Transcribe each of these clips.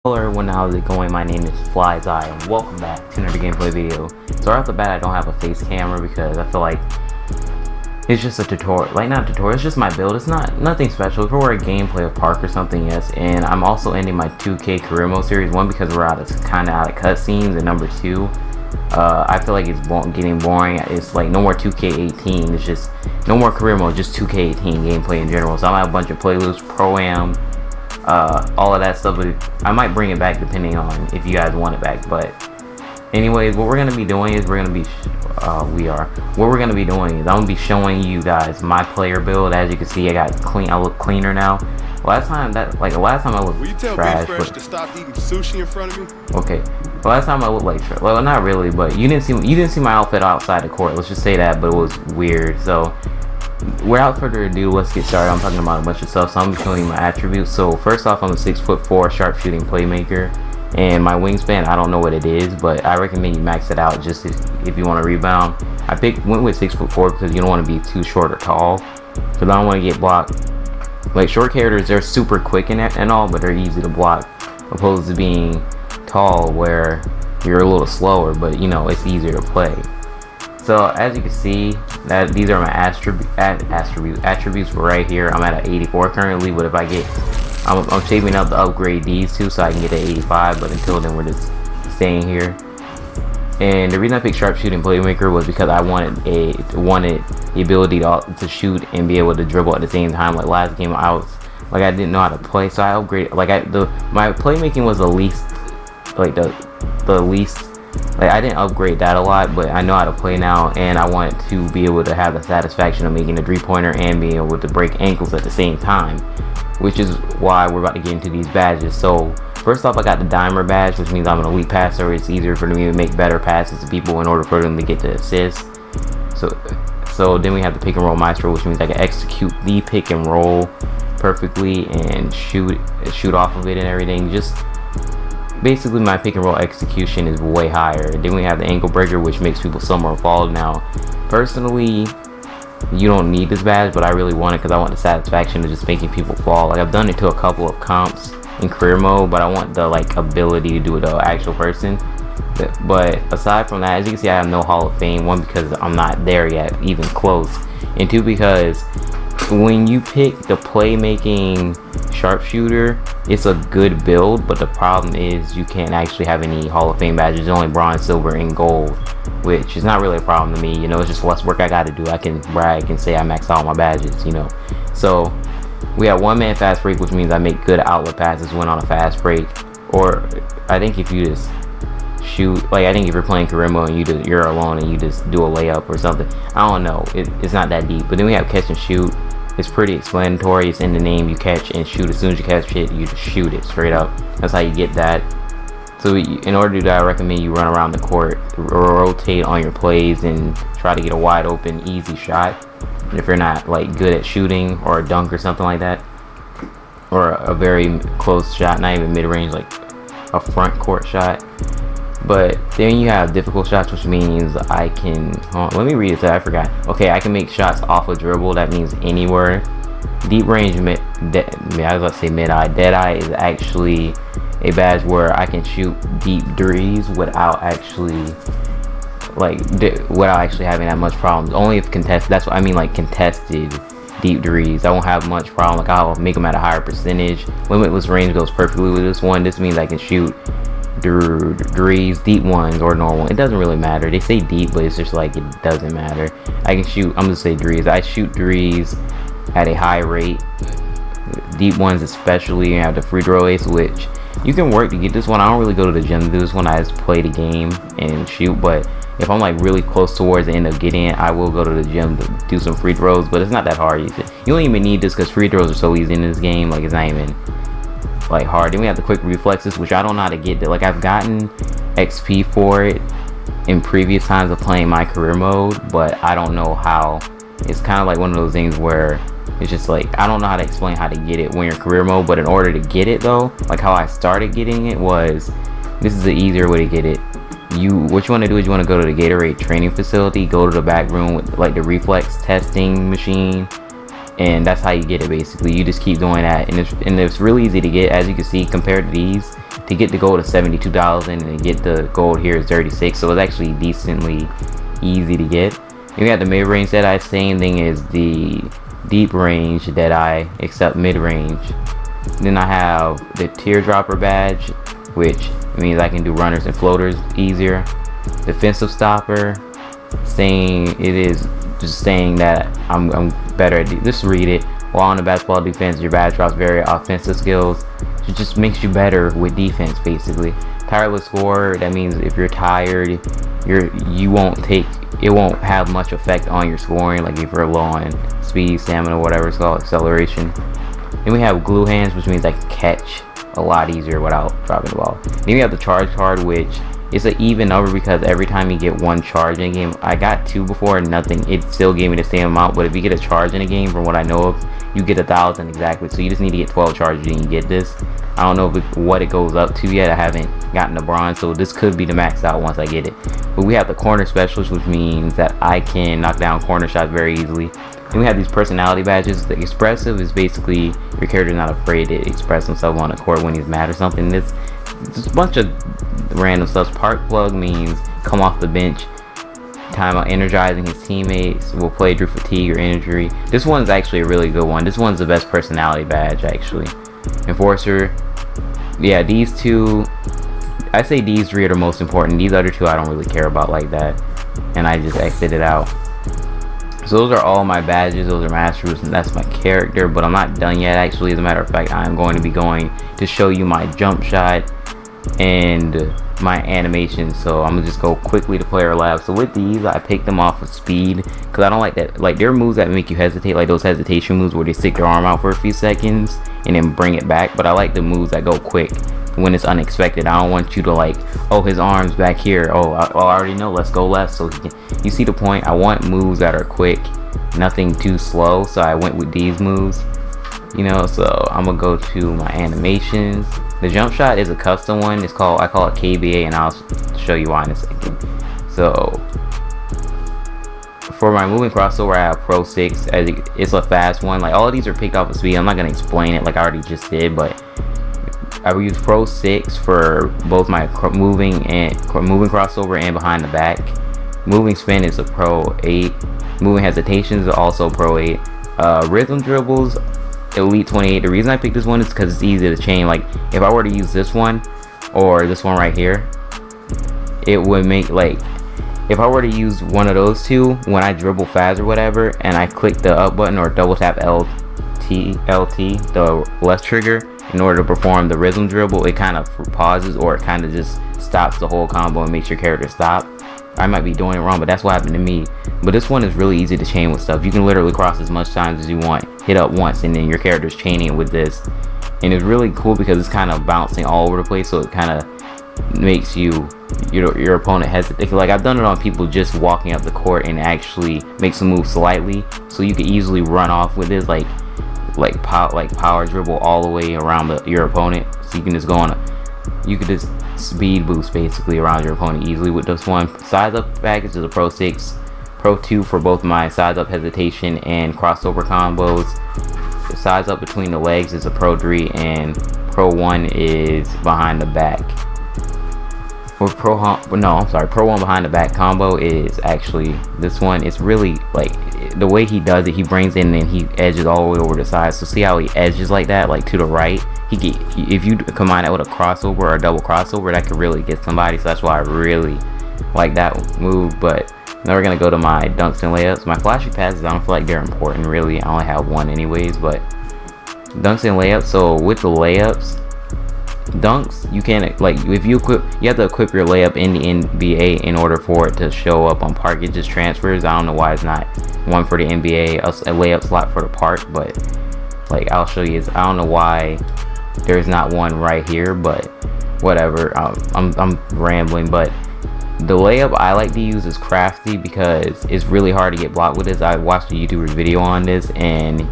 Hello everyone, how's it going? My name is FLYZY and welcome back to another gameplay video. So right off the bat, I don't have a face camera because I feel like it's just a tutorial, not a tutorial, it's just my build. It's nothing special. If it were a gameplay of Park or something, yes. And I'm also ending my 2K career mode series, one because we're kind of out of cutscenes, and number two, I feel like it's getting boring. It's like no more 2K18, it's just no more career mode, just 2K18 gameplay in general. So I have a bunch of playlists, Pro-Am, all of that stuff, but I might bring it back depending on if you guys want it back. But anyways, what we're gonna be doing is I'm gonna be showing you guys my player build. As you can see, I look cleaner now. Last time I looked trash. To stop eating sushi in front of me? Okay, last time I looked like trash. Well, not really, but you didn't see my outfit outside the court. Let's just say that, but it was weird. So without further ado, let's get started. I'm talking about a bunch of stuff, so I'm showing you my attributes. So first off, I'm a 6'4" sharpshooting playmaker, and my wingspan, I don't know what it is, but I recommend you max it out just if you want to rebound. I went with 6'4" because you don't want to be too short or tall, because I don't want to get blocked. Like, short characters, they're super quick and all, but they're easy to block, opposed to being tall where you're a little slower, but you know, it's easier to play. So as you can see, that these are my attributes for right here. I'm at an 84 currently, but if I get, I'm shaping up to upgrade these two so I can get an 85. But until then, we're just staying here. And the reason I picked sharpshooting playmaker was because I wanted the ability to shoot and be able to dribble at the same time. Like last game, I didn't know how to play, so I upgraded. My playmaking was the least, I didn't upgrade that a lot, but I know how to play now, and I want to be able to have the satisfaction of making a three-pointer and being able to break ankles at the same time, which is why we're about to get into these badges. So first off, I got the dimer badge, which means I'm an elite passer. It's easier for me to make better passes to people in order for them to get the assist. So then we have the pick and roll maestro, which means I can execute the pick and roll perfectly and shoot off of it and everything. Just basically, my pick and roll execution is way higher. Then we have the ankle breaker, which makes people somewhere fall. Now, personally, you don't need this badge, but I really want it because I want the satisfaction of just making people fall. Like, I've done it to a couple of comps in career mode, but I want the ability to do it to an actual person. But aside from that, as you can see, I have no Hall of Fame. One, because I'm not there yet, even close, and two, because when you pick the playmaking sharpshooter, it's a good build, but the problem is you can't actually have any Hall of Fame badges. Only bronze, silver, and gold, which is not really a problem to me. You know, it's just less work I got to do. I can brag and say I maxed out my badges, you know. So we have one-man fast break, which means I make good outlet passes when on a fast break. Or I think if you just shoot, I think if you're playing career mode and you're alone and you just do a layup or something, I don't know, it's not that deep. But then we have catch and shoot. It's pretty explanatory. It's in the name. You catch and shoot. As soon as you catch it, you just shoot it straight up. That's how you get that. So in order to do that, I recommend you run around the court, rotate on your plays, and try to get a wide open, easy shot. And if you're not good at shooting or a dunk or something like that, or a very close shot, not even mid-range, like a front court shot. But then you have difficult shots, which means I can, let me read it, I forgot. Okay, I can make shots off a dribble. That means anywhere. Deep range I was about to say mid-eye. Dead-eye is actually a badge where I can shoot deep threes without actually having that much problems. Only if contested. That's what I mean, contested deep threes. I won't have much problem. I'll make them at a higher percentage. Limitless range goes perfectly with this one. This means I can shoot threes, deep ones or normal. It doesn't really matter. They say deep, but it's just it doesn't matter. I can shoot, I'm gonna say threes. I shoot threes at a high rate. Deep ones especially. You have the free throw ace, which you can work to get this one. I don't really go to the gym to do this one. I just play the game and shoot. But if I'm really close towards the end of getting it, I will go to the gym to do some free throws. But it's not that hard. You don't even need this because free throws are so easy in this game. It's not even hard. Then we have the quick reflexes, which I don't know how to get that. I've gotten XP for it in previous times of playing my career mode, but I don't know how. It's kind of one of those things where it's just I don't know how to explain how to get it when you're in career mode. But in order to get it though, how I started getting it was, this is the easier way to get it. What you want to do is you want to go to the Gatorade training facility, go to the back room with the reflex testing machine, and that's how you get it. Basically, you just keep doing that, and it's really easy to get. As you can see, compared to these to get the gold is $72,000, and to get the gold here is 36. So it's actually decently easy to get. You got the mid-range Deadeye. Same thing as the deep range Deadeye, except mid-range. Then I have the teardropper badge, which means I can do runners and floaters easier. Defensive stopper, saying it is just saying that I'm better at just read it. While on the basketball defense, your badge drops very offensive skills. It just makes you better with defense, basically. Tireless scorer, that means if you're tired, you won't take, it won't have much effect on your scoring, like if you're low on speed, stamina, whatever it's called, acceleration. Then we have glue hands, which means I can catch a lot easier without dropping the ball. Then we have the charge card, which is an even number because every time you get one charge in a game, I got 2 before and nothing, it still gave me the same amount. But if you get a charge in a game, from what I know of, you get 1,000 exactly. So you just need to get 12 charges and you get this. I don't know what it goes up to yet. I haven't gotten the bronze, so this could be the max out once I get it. But we have the corner specialist, which means that I can knock down corner shots very easily. Then we have these personality badges. The expressive is basically your character not afraid to express himself on the court when he's mad or something. This a bunch of random stuff. Spark plug means come off the bench, time out energizing his teammates, will play through fatigue or injury. This one's actually a really good one. This one's the best personality badge, actually. Enforcer, yeah, these two, I say these 3 are the most important. These other 2 I don't really care about like that, and I just exited out. So those are all my badges, those are my attributes, and that's my character. But I'm not done yet, actually. As a matter of fact, I'm going to be going to show you my jump shot and my animation. So I'm gonna just go quickly to player lab. So with these, I picked them off of speed because I don't like that, like there are moves that make you hesitate, like those hesitation moves where they stick their arm out for a few seconds and then bring it back. But I like the moves that go quick when it's unexpected. I don't want you to like, oh, his arm's back here, oh I already know, let's go left. So you see the point. I want moves that are quick, nothing too slow. So I went with these moves, you know. So I'm gonna go to my animations. The jump shot is a custom one. It's called, I call it KBA, and I'll show you why in a second. So for my moving crossover, I have Pro 6. It's a fast one. Like all of these are picked off of speed. I'm not gonna explain it like I already just did, but I will use Pro 6 for both my moving crossover and behind the back. Moving spin is a Pro 8. Moving hesitations is also Pro 8. Rhythm dribbles, Elite 28. The reason I picked this one is because it's easy to chain. Like if I were to use this one or this one right here, it would make, like if I were to use one of those 2 when I dribble fast or whatever, and I click the up button or double tap LT, the left trigger, in order to perform the rhythm dribble, it kind of pauses, or it kind of just stops the whole combo and makes your character stop. I might be doing it wrong, but that's what happened to me. But this one is really easy to chain with stuff. You can literally cross as much times as you want, hit up once, and then your character's chaining with this. And it's really cool because it's kind of bouncing all over the place, so it kind of makes your opponent hesitate. Like I've done it on people just walking up the court and actually makes them move slightly, so you can easily run off with this, like power dribble all the way around your opponent. So you can just go on you could just speed boost basically around your opponent easily with this one. Size up package is a Pro 6, Pro 2 for both my size up hesitation and crossover combos. The size up between the legs is a Pro 3, and Pro 1 is behind the back. For Pro 1 behind the back combo is actually this one. It's really like the way he does it. He brings in and he edges all the way over the side. So see how he edges like that, like to the right. If you combine that with a crossover or a double crossover, that could really get somebody. So that's why I really like that move. But now we're gonna go to my dunks and layups. My flashy passes, I don't feel like they're important really. I only have one anyways. But dunks and layups. So with the layups, dunks, you can't, like if you have to equip your layup in the NBA in order for it to show up on park. It just transfers. I don't know why it's not one for the NBA, a layup slot for the park, but like I'll show you. I don't know why there's not one right here, but whatever. I'm rambling. But the layup I like to use is Crafty because it's really hard to get blocked with this. I watched a YouTuber's video on this and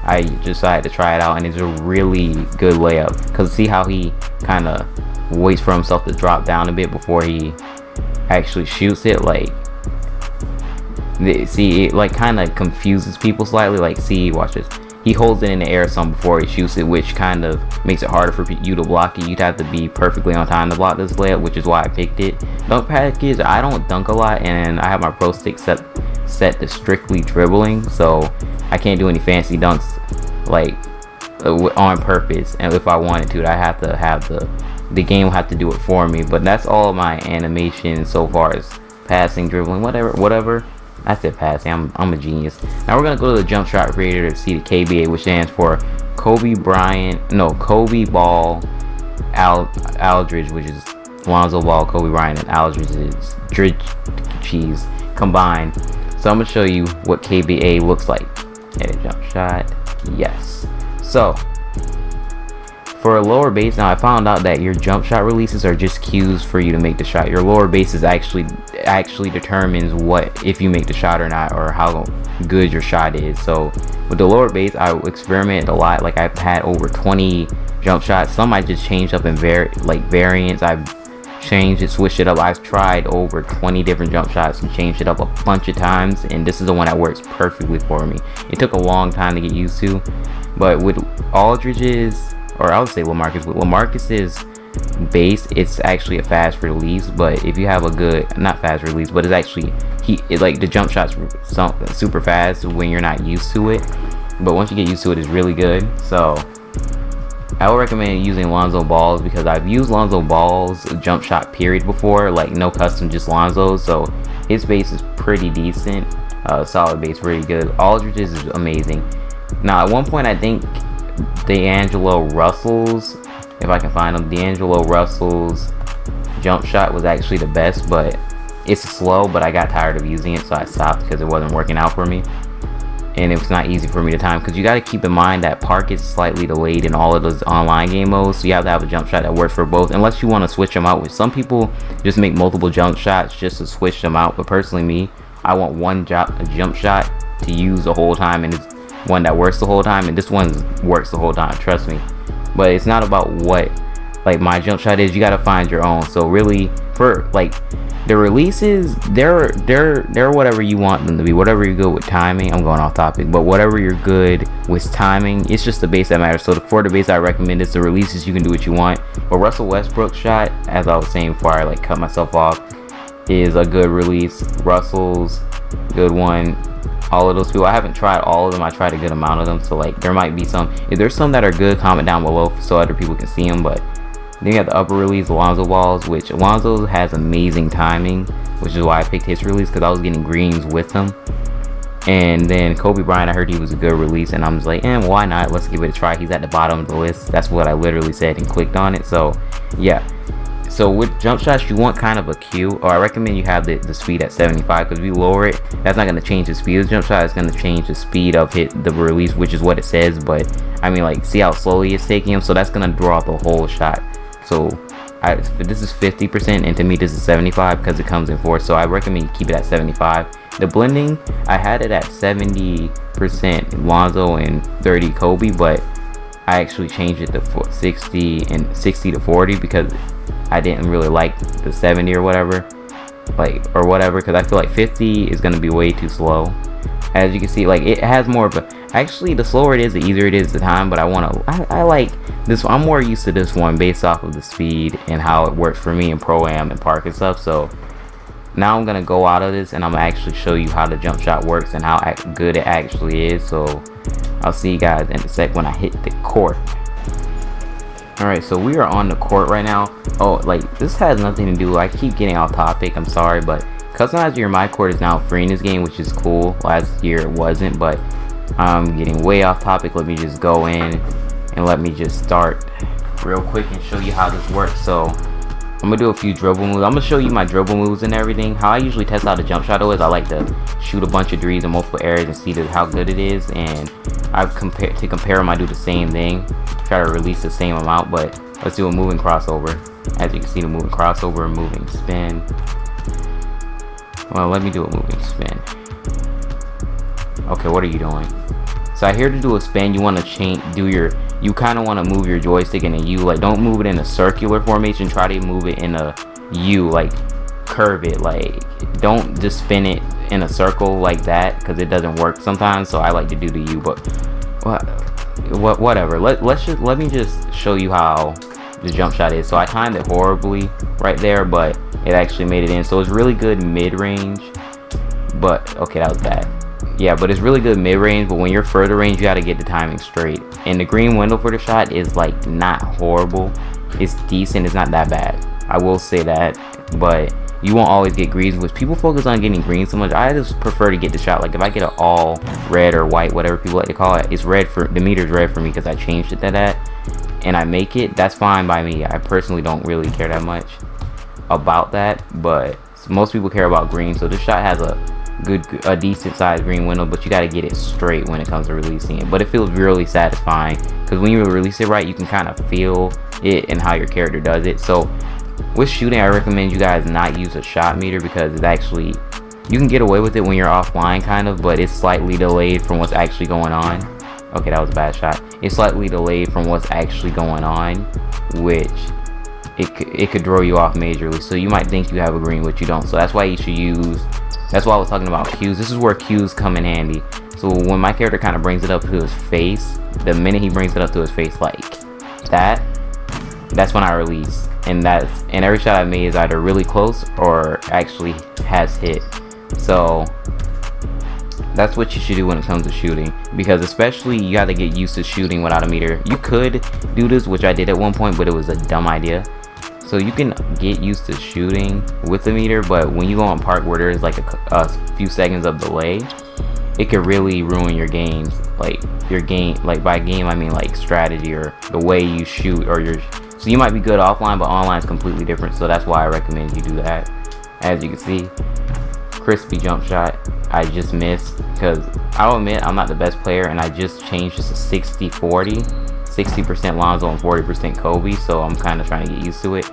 I decided to try it out, and it's a really good layup because see how he kind of waits for himself to drop down a bit before he actually shoots it. Like see, it like kind of confuses people slightly. Like see, watch this. he holds it in the air some before he shoots it, which kind of makes it harder for you to block it. You'd have to be perfectly on time to block this layup, which is why I picked it. Dunk package, I don't dunk a lot, and I have my pro stick set to strictly dribbling, so I can't do any fancy dunks like on purpose. And if I wanted to, I have to have the game will have to do it for me. But that's all my animation so far is passing, dribbling, whatever. I said passing. I'm a genius. Now we're gonna go to the jump shot creator to see the KBA, which stands for Kobe Ball Aldridge, which is Lonzo Ball, Kobe Bryant, and Aldridge's cheese combined. So I'm gonna show you what KBA looks like. Edit jump shot. Yes. So for a lower base, now I found out that your jump shot releases are just cues for you to make the shot. Your lower base is actually determines if you make the shot or not, or how good your shot is. So with the lower base, I experimented a lot. Like I've had over 20 jump shots. Some I just changed up in variants. I've changed it, switched it up. I've tried over 20 different jump shots and changed it up a bunch of times, and this is the one that works perfectly for me. It took a long time to get used to, but with Aldridge's, or I would say LaMarcus, with LaMarcus's base, it's actually a fast release. But if you have a good, not fast release, but it's actually like the jump shot's super fast when you're not used to it, but once you get used to it, it's really good. So I would recommend using Lonzo Ball's, because I've used Lonzo Ball's jump shot period before, like no custom, just Lonzo's. So his base is pretty decent, solid base, pretty good. Aldridge's is amazing. Now at one point I think D'Angelo Russell's, if I can find them, D'Angelo Russell's jump shot was actually the best, but it's slow. But I got tired of using it, so I stopped because it wasn't working out for me, and it was not easy for me to time. Because you got to keep in mind that Park is slightly delayed in all of those online game modes, so you have to have a jump shot that works for both, unless you want to switch them out. With some people just make multiple jump shots just to switch them out, but personally me, I want one jump shot to use the whole time, and it's one that works the whole time, and this one works the whole time, trust me. But it's not about what like my jump shot is. You got to find your own. So really, for like the releases, they're whatever you want them to be, whatever you're good with timing. I'm going off topic, but whatever you're good with timing, it's just the base that matters. So for the base I recommend is the releases. You can do what you want, but Russell Westbrook's shot, as I was saying before I cut myself off, is a good release. Russell's good one. All of those people, I haven't tried all of them. I tried a good amount of them, so like there might be some, if there's some that are good, comment down below so other people can see them. But then you have the upper release, Lonzo Balls, which Lonzo has amazing timing, which is why I picked his release, because I was getting greens with him. And then Kobe Bryant, I heard he was a good release, and I'm just like, why not, let's give it a try. He's at the bottom of the list. That's what I literally said and clicked on it. So yeah. So with jump shots, you want kind of a cue, or I recommend you have the speed at 75, because if you lower it, that's not going to change the speed of the jump shot. It's going to change the speed of the release, which is what it says. But I mean, like, see how slowly it's taking him, so that's going to draw out the whole shot. So this is 50%, and to me this is 75 because it comes in fourth. So I recommend you keep it at 75. The blending, I had it at 70% Lonzo and 30 Kobe, but I actually changed it to 60 to 40 because I didn't really like the 70 or whatever, because I feel like 50 is going to be way too slow. As you can see, like, it has more of a, actually the slower it is, the easier it is the time, but I like this one. I'm more used to this one based off of the speed and how it works for me in Pro-Am and Park and stuff. So now I'm going to go out of this and I'm going to actually show you how the jump shot works and how good it actually is. So I'll see you guys in a sec when I hit the court. Alright, so we are on the court right now. Oh, like, this has nothing to do, I keep getting off topic, I'm sorry, but customize your My Court is now free in this game, which is cool. Last year it wasn't, but I'm getting way off topic. Let me just go in and let me just start real quick and show you how this works. So I'm gonna do a few dribble moves. I'm gonna show you my dribble moves and everything. How I usually test out a jump shot is I like to shoot a bunch of threes in multiple areas and see how good it is, and I compare them, I do the same thing, try to release the same amount. But let's do a moving crossover. As you can see, the moving crossover, moving spin. Well, let me do a moving spin. Okay, what are you doing? So here to do a spin, you want to you kind of want to move your joystick in a U. Like, don't move it in a circular formation, try to move it in a U, like curve it. Like, don't just spin it in a circle like that, because it doesn't work sometimes. So I like to do the U. But whatever. Let me just show you how the jump shot is. So I timed it horribly right there, but it actually made it in. So it's really good mid-range, but okay, that was bad. Yeah, but it's really good mid-range, but when you're further range, you got to get the timing straight. And the green window for the shot is like not horrible. It's decent. It's not that bad, I will say that, but you won't always get greens, which people focus on getting green so much. I just prefer to get the shot. Like if I get an all red or white, whatever people like to call it, it's red for the meter's red for me because I changed it to that, and I make it. That's fine by me. I personally don't really care that much about that, but most people care about green. So this shot has a decent sized green window, but you got to get it straight when it comes to releasing it. But it feels really satisfying because when you release it right, you can kind of feel it and how your character does it. So with shooting, I recommend you guys not use a shot meter because it's actually, you can get away with it when you're offline kind of, but it's slightly delayed from what's actually going on. Okay, that was a bad shot. It's slightly delayed from what's actually going on, which it could throw you off majorly. So you might think you have a green, but you don't. So that's why you should use, that's why I was talking about cues. This is where cues come in handy. So when my character kind of brings it up to his face, the minute he brings it up to his face like that, that's when I release. And every shot I made is either really close or actually has hit. So that's what you should do when it comes to shooting, because especially you got to get used to shooting without a meter. You could do this, which I did at one point, but it was a dumb idea. So you can get used to shooting with the meter, but when you go on park where there's like a few seconds of delay, it could really ruin your games. Like your game, like by game I mean like strategy or the way you shoot, or your, so you might be good offline, but online is completely different. So that's why I recommend you do that. As you can see, crispy jump shot. I just missed because I'll admit I'm not the best player, and I just changed this to 60-40, 60% Lonzo and 40% Kobe. So I'm kind of trying to get used to it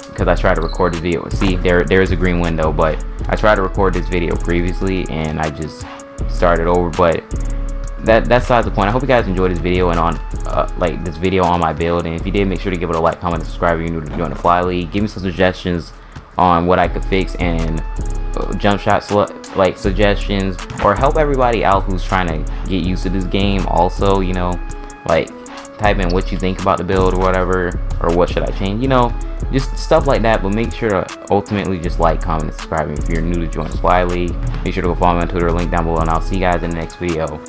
because I tried to record the video. See, there's a green window, but I tried to record this video previously and I just started over. But that's besides the point. I hope you guys enjoyed this video and on like this video on my build, and if you did, make sure to give it a like, comment, and subscribe if you're new to join the Fly League. Give me some suggestions on what I could fix, and jump shots like suggestions, or help everybody out who's trying to get used to this game also, you know, like type in what you think about the build or whatever, or what should I change, you know, just stuff like that. But make sure to ultimately just like, comment, and subscribe if you're new to join the Fly League. Make sure to go follow me on Twitter, link down below, and I'll see you guys in the next video.